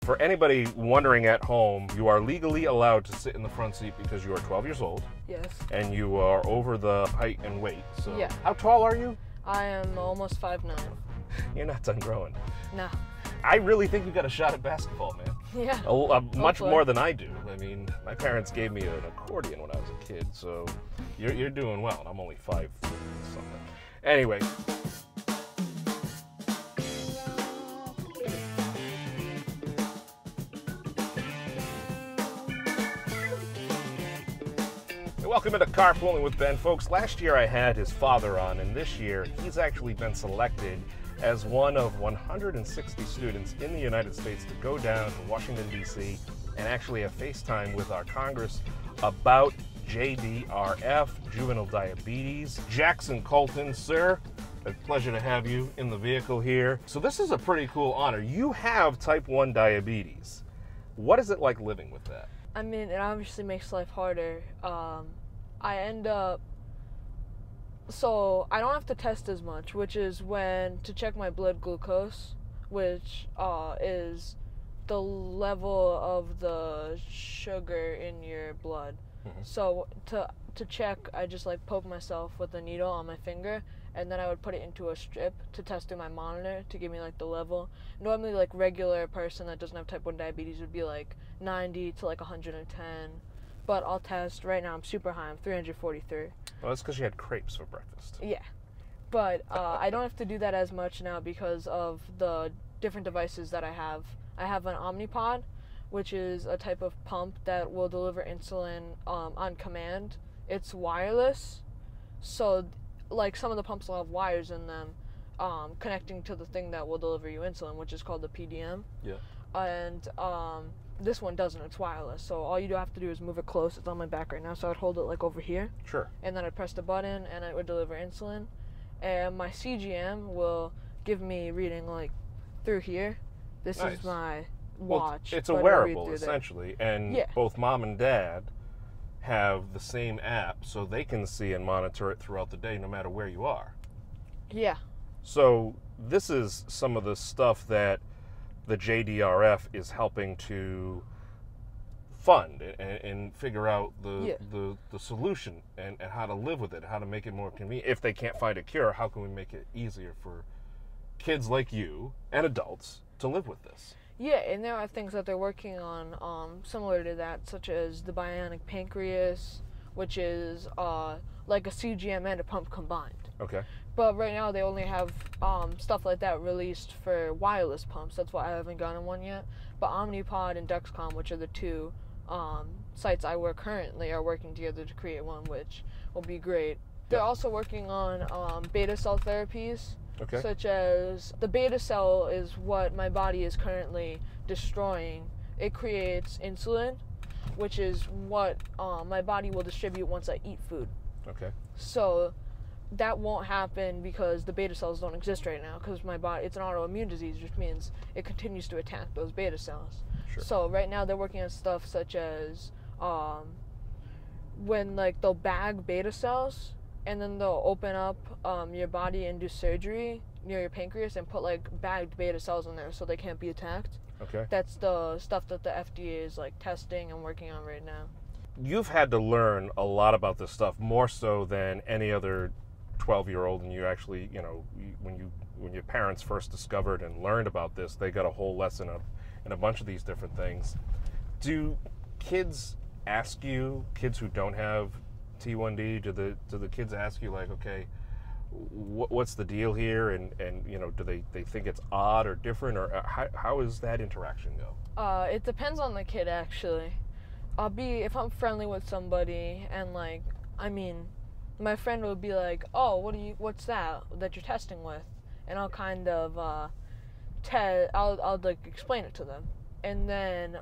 For anybody wondering at home, you are legally allowed to sit in the front seat because you are 12 years old. Yes. And you are over the height and weight. So Yeah. How tall are you? I am almost 5'9". You're not done growing. No. I really think you got a shot at basketball, man. Yeah. Much more than I do. I mean, my parents gave me an accordion when I was a kid, so you're doing well. And I'm only 5 something. Anyway. Welcome into Carpooling with Ben. Folks, last year I had his father on, and this year he's actually been selected as one of 160 students in the United States to go down to Washington, D.C. and actually have FaceTime with our Congress about JDRF, juvenile diabetes. Jackson Colton, sir, a pleasure to have you in the vehicle here. So this is a pretty cool honor. You have type 1 diabetes. What is it like living with that? I mean, it obviously makes life harder. I end up, so I don't have to test as much, which is when to check my blood glucose, which is the level of the sugar in your blood. Mm-hmm. So to check, I just like poke myself with a needle on my finger, and then I would put it into a strip to test through my monitor to give me like the level. Normally, like regular person that doesn't have type 1 diabetes would be like 90 to like 110. But I'll test. Right now I'm super high. I'm 343. Well, that's because you had crepes for breakfast. Yeah. But I don't have to do that as much now because of the different devices that I have. I have an Omnipod, which is a type of pump that will deliver insulin on command. It's wireless. So, like, some of the pumps will have wires in them connecting to the thing that will deliver you insulin, which is called the PDM. Yeah. And this one doesn't. It's wireless. So all you have to do is move it close. It's on my back right now. So I'd hold it like over here. Sure. And then I'd press the button and it would deliver insulin. And my CGM will give me reading like through here. This nice. is my watch. Well, it's a wearable essentially. And yeah. Both mom and dad have the same app so they can see and monitor it throughout the day no matter where you are. Yeah. So this is some of the stuff that the JDRF is helping to fund and figure out the solution and how to live with it, how to make it more convenient. If they can't find a cure, how can we make it easier for kids like you and adults to live with this? Yeah, and there are things that they're working on similar to that, such as the bionic pancreas, which is like a CGM and a pump combined. Okay. But right now they only have stuff like that released for wireless pumps. That's why I haven't gotten one yet. But Omnipod and Dexcom, which are the two sites I work currently, are working together to create one, which will be great. They're also working on beta cell therapies, such as the beta cell is what my body is currently destroying. It creates insulin, which is what my body will distribute once I eat food. Okay. So that won't happen because the beta cells don't exist right now because my body, it's an autoimmune disease, which means it continues to attack those beta cells. Sure. So right now they're working on stuff such as when like they'll bag beta cells and then they'll open up your body and do surgery near your pancreas and put like bagged beta cells in there so they can't be attacked. Okay. That's the stuff that the FDA is like testing and working on right now. You've had to learn a lot about this stuff, more so than any other 12-year-old, and you actually, you know, when your parents first discovered and learned about this, they got a whole lesson in a bunch of these different things. Do kids ask you, kids who don't have T1D, do the kids ask you like, okay, what's the deal here, and you know, do they think it's odd or different, or how does that interaction go? It depends on the kid actually. If I'm friendly with somebody and like, I mean, my friend would be like, oh, what's that you're testing with? And I'll kind of I'll like explain it to them. And then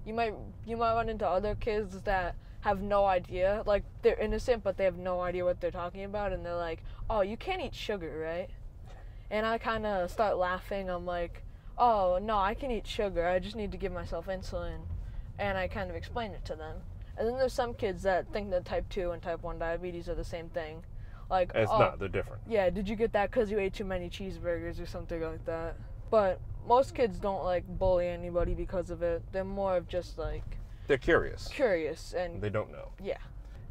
you might run into other kids that have no idea, like they're innocent but they have no idea what they're talking about, and they're like, oh, you can't eat sugar, right? And I kind of start laughing. I'm like, oh, no, I can eat sugar, I just need to give myself insulin. And I kind of explain it to them. And then there's some kids that think that type 2 and type 1 diabetes are the same thing. Like, it's not, they're different. Yeah, did you get that because you ate too many cheeseburgers or something like that? But most kids don't like bully anybody because of it. They're more of just like They're curious. curious and They don't know. yeah.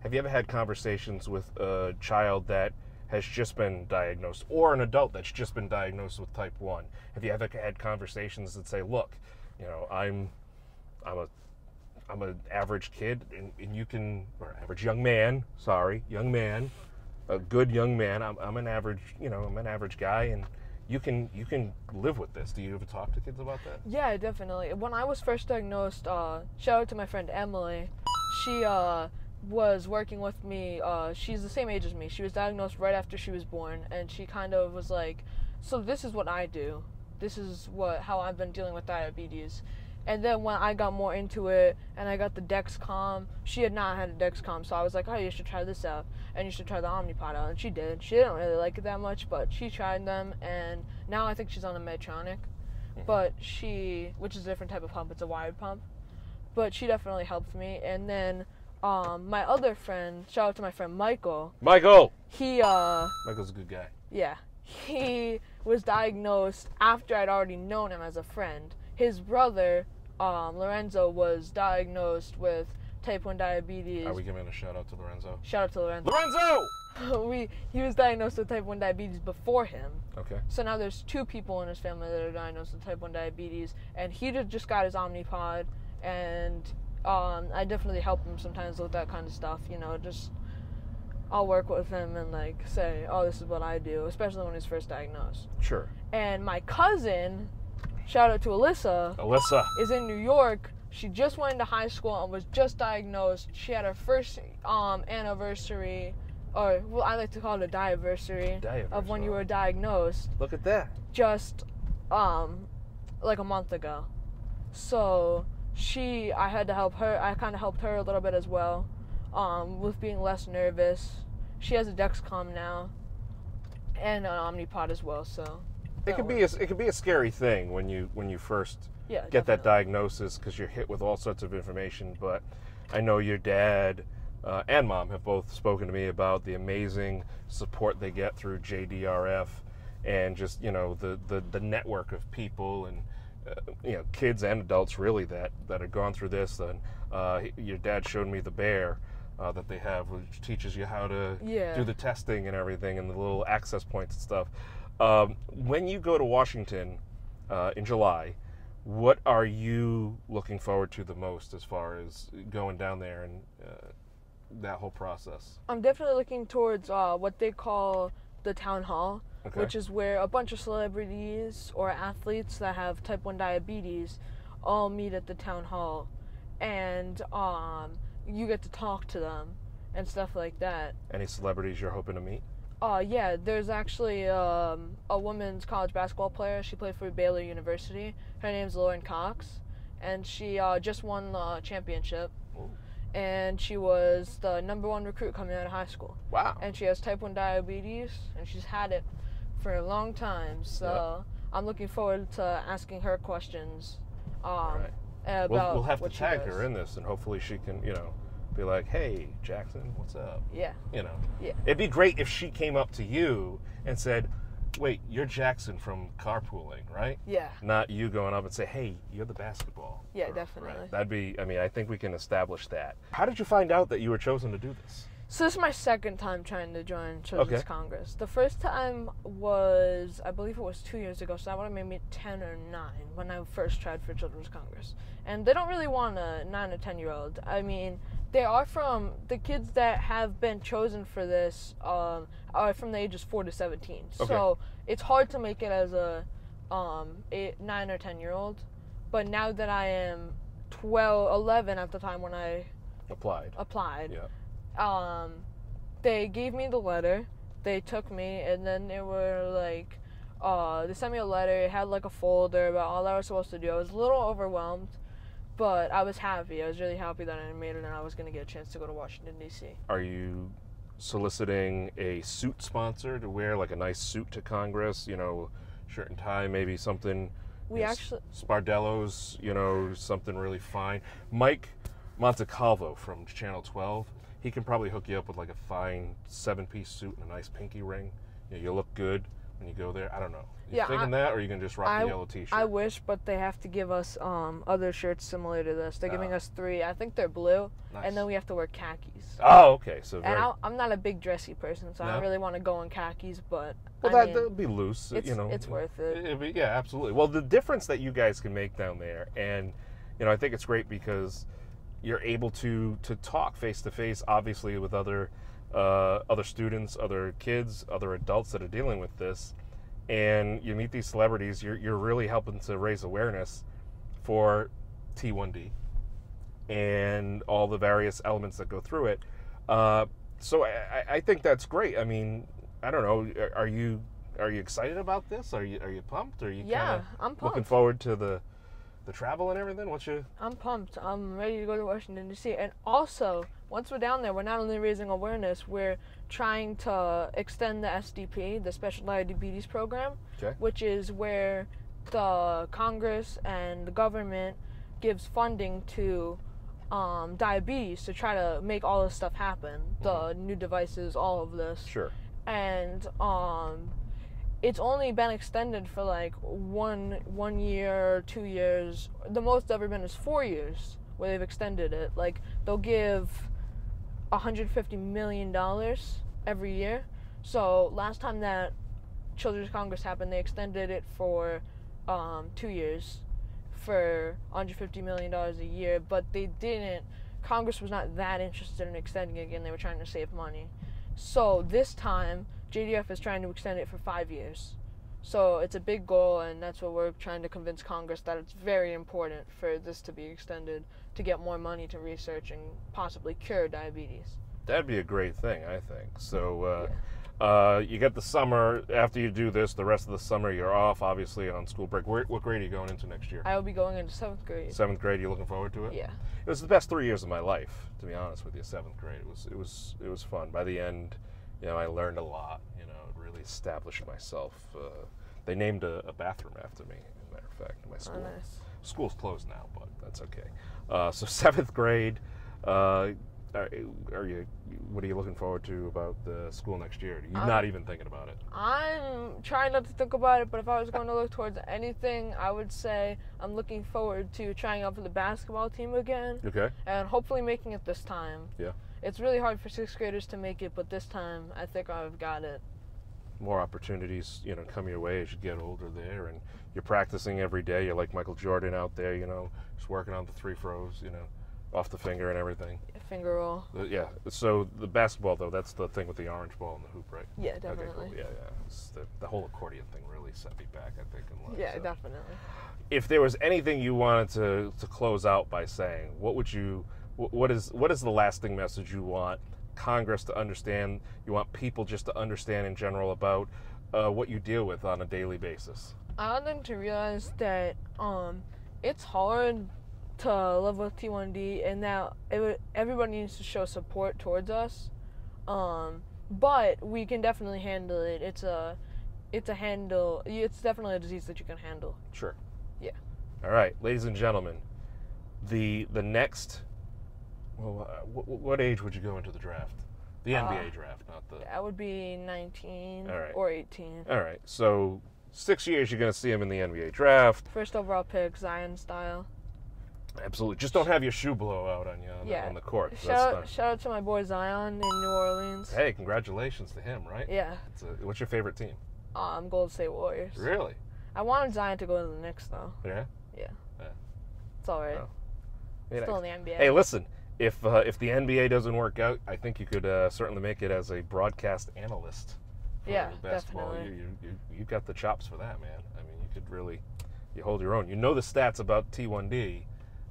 Have you ever had conversations with a child that has just been diagnosed, or an adult that's just been diagnosed with type 1? Have you ever had conversations that say, look, you know, I'm an average kid, and you can, or average young man, young man, a good young man. I'm an average, you know, I'm an average guy, and you can live with this. Do you ever talk to kids about that? Yeah, definitely. When I was first diagnosed, shout out to my friend Emily. She was working with me. She's the same age as me. She was diagnosed right after she was born, and she kind of was like, so this is what I do. This is how I've been dealing with diabetes. And then when I got more into it and I got the Dexcom, she had not had a Dexcom, so I was like, oh, you should try this out, and you should try the Omnipod out, and she did. She didn't really like it that much, but she tried them, and now I think she's on a Medtronic, but which is a different type of pump, it's a wired pump, but she definitely helped me. And then my other friend, shout out to my friend Michael. Michael's a good guy. Yeah, he was diagnosed after I'd already known him as a friend. His brother, Lorenzo, was diagnosed with type 1 diabetes. Are we giving a shout out to Lorenzo? Shout out to Lorenzo. Lorenzo! He was diagnosed with type 1 diabetes before him. Okay. So now there's 2 people in his family that are diagnosed with type 1 diabetes, and he just got his Omnipod, and I definitely help him sometimes with that kind of stuff, you know, just I'll work with him and like say, oh, this is what I do, especially when he's first diagnosed. Sure. And my cousin, shout out to Alyssa, is in New York. She just went into high school and was just diagnosed. She had her first anniversary, or well, I like to call it a diaversary of when you were diagnosed. Look at that. Just like a month ago. So I had to help her. I kind of helped her a little bit as well, with being less nervous. She has a Dexcom now, and an Omnipod as well. So it could be a scary thing when you first get that diagnosis, because you're hit with all sorts of information. But I know your dad and mom have both spoken to me about the amazing support they get through JDRF, and just, you know, the network of people and you know, kids and adults really that have gone through this. And your dad showed me the bear that they have, which teaches you how to do the testing and everything, and the little access points and stuff. When you go to Washington in July, what are you looking forward to the most as far as going down there and that whole process? I'm definitely looking towards what they call the town hall, which is where a bunch of celebrities or athletes that have type 1 diabetes all meet at the town hall, and you get to talk to them and stuff like that. Any celebrities you're hoping to meet? Yeah, there's actually a women's college basketball player. She played for Baylor University. Her name's Lauren Cox, and she just won the championship. Ooh. And she was the #1 recruit coming out of high school. Wow. And she has type 1 diabetes, and she's had it for a long time. So I'm looking forward to asking her questions right. about we'll have to what she tag does. her in this, and hopefully she can, you know, be like, hey, Jackson, what's up? Yeah. You know. Yeah. It'd be great if she came up to you and said, wait, you're Jackson from carpooling, right? Yeah. Not you going up and say, hey, you're the basketball. Yeah, definitely. Right. That'd be, I mean, I think we can establish that. How did you find out that you were chosen to do this? So this is my second time trying to join Children's Congress. The first time was, I believe it was 2 years ago, so that would have made me 10 or 9 when I first tried for Children's Congress. And they don't really want a 9 or 10-year-old. I mean, they are from, the kids that have been chosen for this are from the ages 4 to 17. Okay. So it's hard to make it as a 9 or 10-year-old. But now that I am 11 at the time when I applied. Yeah. They gave me the letter, they took me, and then they were like, they sent me a letter. It had like a folder about all I was supposed to do. I was a little overwhelmed, but I was happy. I was really happy that I made it, and I was going to get a chance to go to Washington, D.C. Are you soliciting a suit sponsor to wear, like a nice suit to Congress, you know, shirt and tie, maybe something? We actually... Spardello's, you know, something really fine. Mike Montecalvo from Channel 12, he can probably hook you up with like a fine 7-piece suit and a nice pinky ring. You know, you look good, when you go there? I don't know. You Yeah, thinking that, or are you gonna just rock the yellow T-shirt? I wish, but they have to give us other shirts similar to this. They're giving us 3. I think they're blue, Nice. and then we have to wear khakis. Oh, okay. So very. And I'm not a big dressy person, so I No? don't really want to go in khakis, but Well, I mean, that'll be loose. it's, You know, it's worth it. It'd be, yeah, absolutely. Well, the difference that you guys can make down there, and I think it's great because you're able to talk face to face, obviously, with other students, other kids, other adults that are dealing with this, and you meet these celebrities. You're really helping to raise awareness for T1D and all the various elements that go through it. So I think that's great. I mean, I don't know. Are you excited about this? Are you pumped? Are you Yeah, I'm pumped. looking forward to the travel and everything? I'm pumped. I'm ready to go to Washington D.C. And also, once we're down there, we're not only raising awareness, we're trying to extend the SDP, the Special Diabetes Program, Okay. which is where the Congress and the government gives funding to diabetes to try to make all this stuff happen. The new devices, all of this. Sure. And it's only been extended for like one year, 2 years. The most ever been is 4 years where they've extended it. Like they'll give $150 million every year. So last time that Children's Congress happened, they extended it for 2 years for $150 million a year, but they didn't. Congress was not that interested in extending it again. They were trying to save money. So this time, JDF is trying to extend it for 5 years. So it's a big goal, and that's what we're trying to convince Congress, that it's very important for this to be extended to get more money to research and possibly cure diabetes. That'd be a great thing, I think. So you get the summer. After you do this, the rest of the summer you're off, obviously, on school break. What grade are you going into next year? I will be going into 7th grade. 7th grade. You looking forward to it? Yeah. It was the best 3 years of my life, to be honest with you. 7th grade. It was fun. By the end, I learned a lot. It really established myself. They named a bathroom after me, as a matter of fact, in my school. Oh, nice. School's closed now, but that's okay. So 7th grade. What are you looking forward to about the school next year? You're not even thinking about it? I'm trying not to think about it, but if I was going to look towards anything, I would say I'm looking forward to trying out for the basketball team again. Okay. And hopefully making it this time. Yeah. It's really hard for 6th graders to make it, but this time I think I've got it. More opportunities, come your way as you get older there, and you're practicing every day. You're like Michael Jordan out there, just working on the free throws, off the finger and everything. Finger roll. Yeah. So the basketball, though, that's the thing with the orange ball and the hoop, right? Yeah, definitely. Okay, cool. Yeah. It's the whole accordion thing really set me back, I think, in life. Yeah, so. definitely. If there was anything you wanted to close out by saying, what is the lasting message you want Congress to understand, you want people just to understand in general about what you deal with on a daily basis? I want them to realize that it's hard to live with T1D, and that everybody needs to show support towards us. But we can definitely handle it. It's definitely a disease that you can handle. Sure. Yeah. All right, ladies and gentlemen, the next. Well, what age would you go into the draft? The NBA draft, not the. That would be 19 All right. or 18. All right, so 6 years you're going to see him in the NBA draft. First overall pick, Zion style. Absolutely. Just don't have your shoe blow out on you on the court. Shout out to my boy Zion in New Orleans. Hey, congratulations to him, right? Yeah. What's your favorite team? Golden State Warriors. Really? I wanted Zion to go to the Knicks, though. Yeah? Yeah. It's all right. Oh. Still in the NBA. Hey, listen. If the NBA doesn't work out, I think you could certainly make it as a broadcast analyst for basketball. Definitely. You've got the chops for that, man. I mean, you could really hold your own. You know the stats about T1D.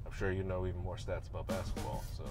I'm sure you know even more stats about basketball. So,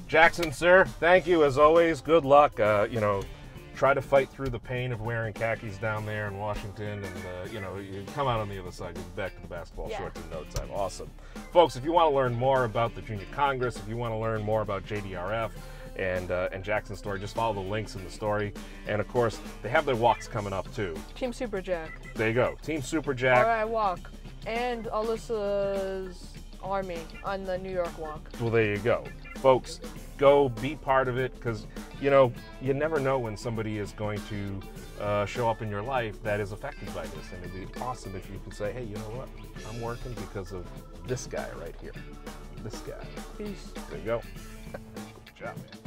Jackson, sir, thank you as always. Good luck. Try to fight through the pain of wearing khakis down there in Washington, and you come out on the other side. You'll be back to the basketball shorts in no time. Awesome, folks. If you want to learn more about the Junior Congress, if you want to learn more about JDRF and Jackson's story, just follow the links in the story. And of course, they have their walks coming up too. Team Super Jack. There you go, Team Super Jack. All right, walk, and Alyssa's Army on the New York walk. Well, there you go, folks. go be part of it, because you know, you never know when somebody is going to show up in your life that is affected by this, and it'd be awesome if you could say, hey, you know what, I'm working because of this guy right here, this guy. Peace. There you go. Good job, man.